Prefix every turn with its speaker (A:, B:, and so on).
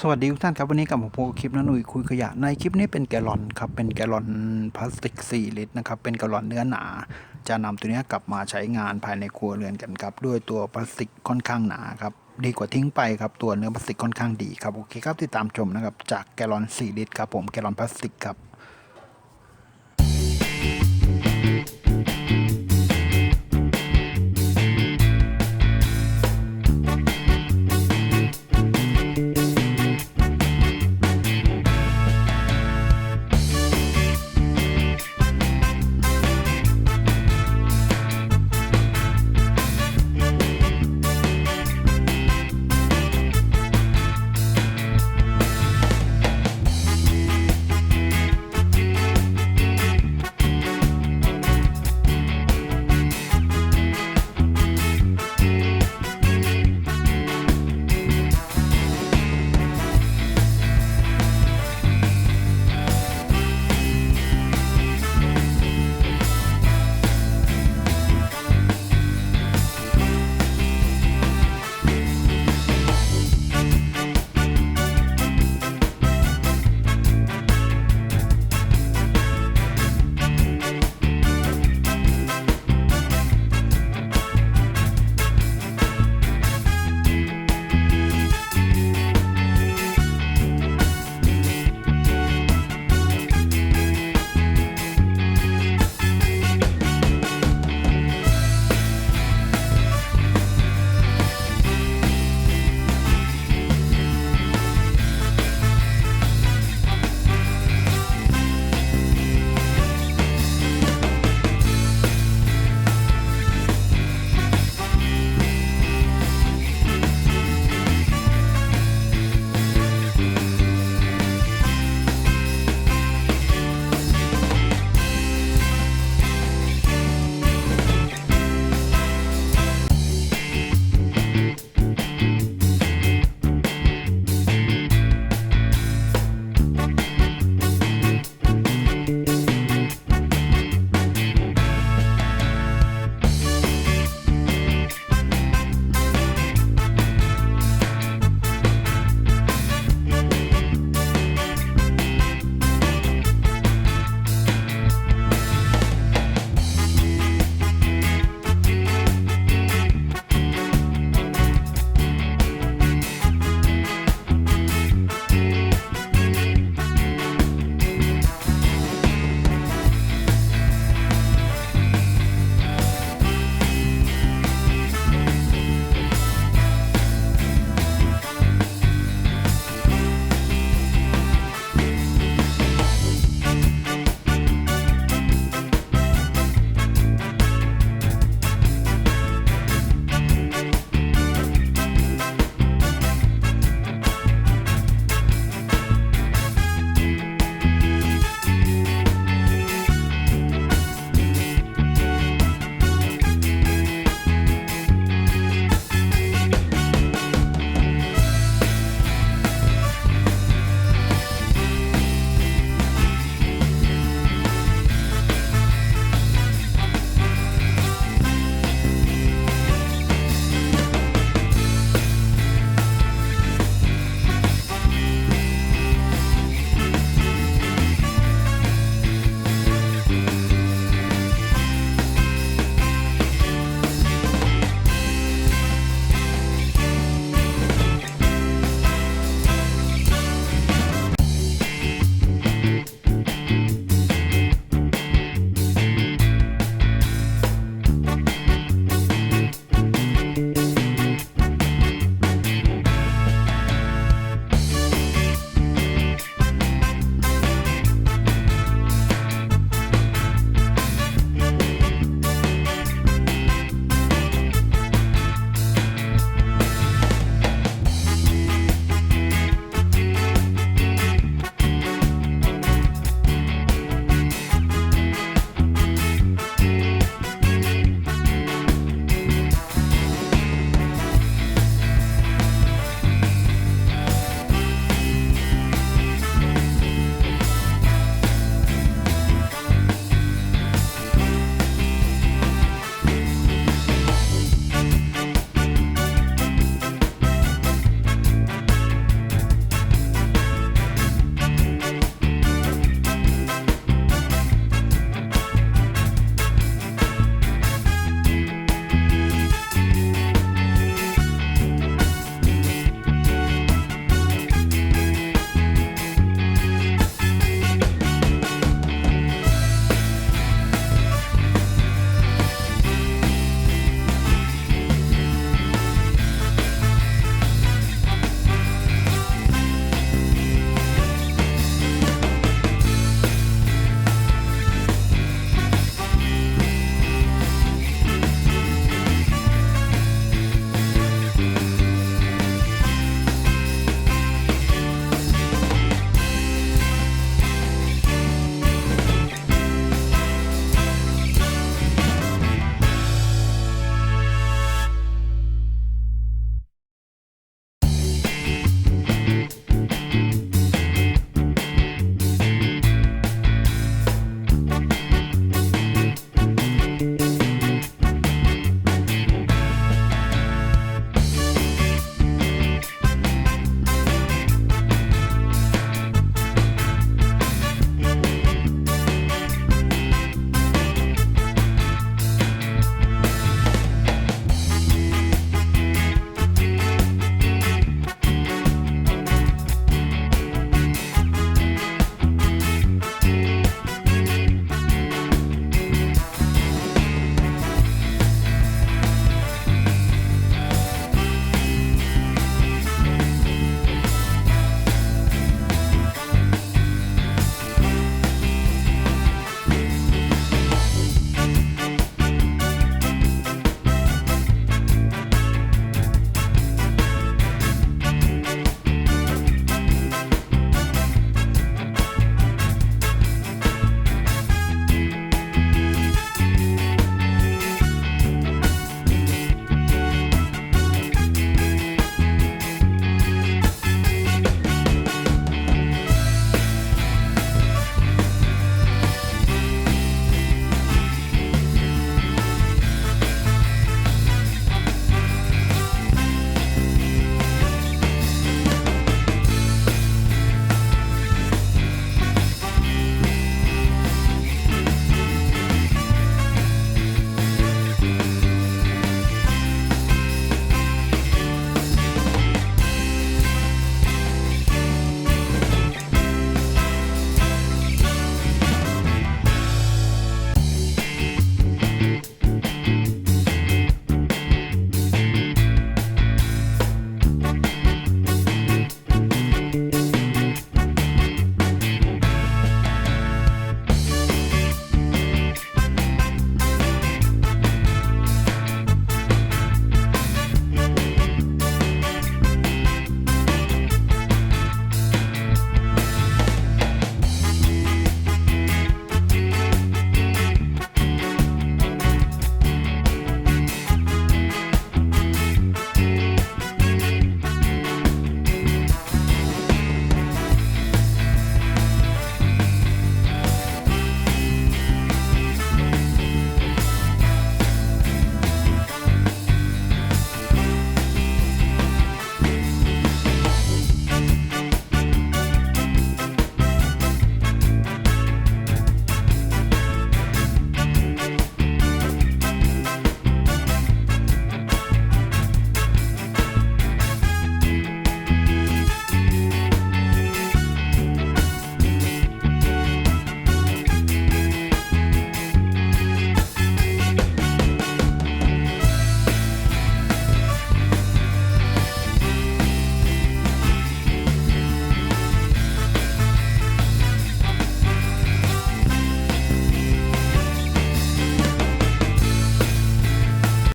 A: สวัสดีทุกท่านครับวันนี้กับผมโพคลิปน้าหนุ่ยคุยขยะในคลิปนี้เป็นแกลลอนครับเป็นแกลลอนพลาสติก4ลิตรนะครับเป็นแกลลอนเนื้อหนาจะนำตัวนี้กลับมาใช้งานภายในครัวเรือนกันครับด้วยตัวพลาสติกค่อนข้างหนาครับดีกว่าทิ้งไปครับตัวเนื้อพลาสติกค่อนข้างดีครับโอเคครับติดตามชมนะครับจากแกลลอน4ลิตรครับผมแกลลอนพลาสติกครับ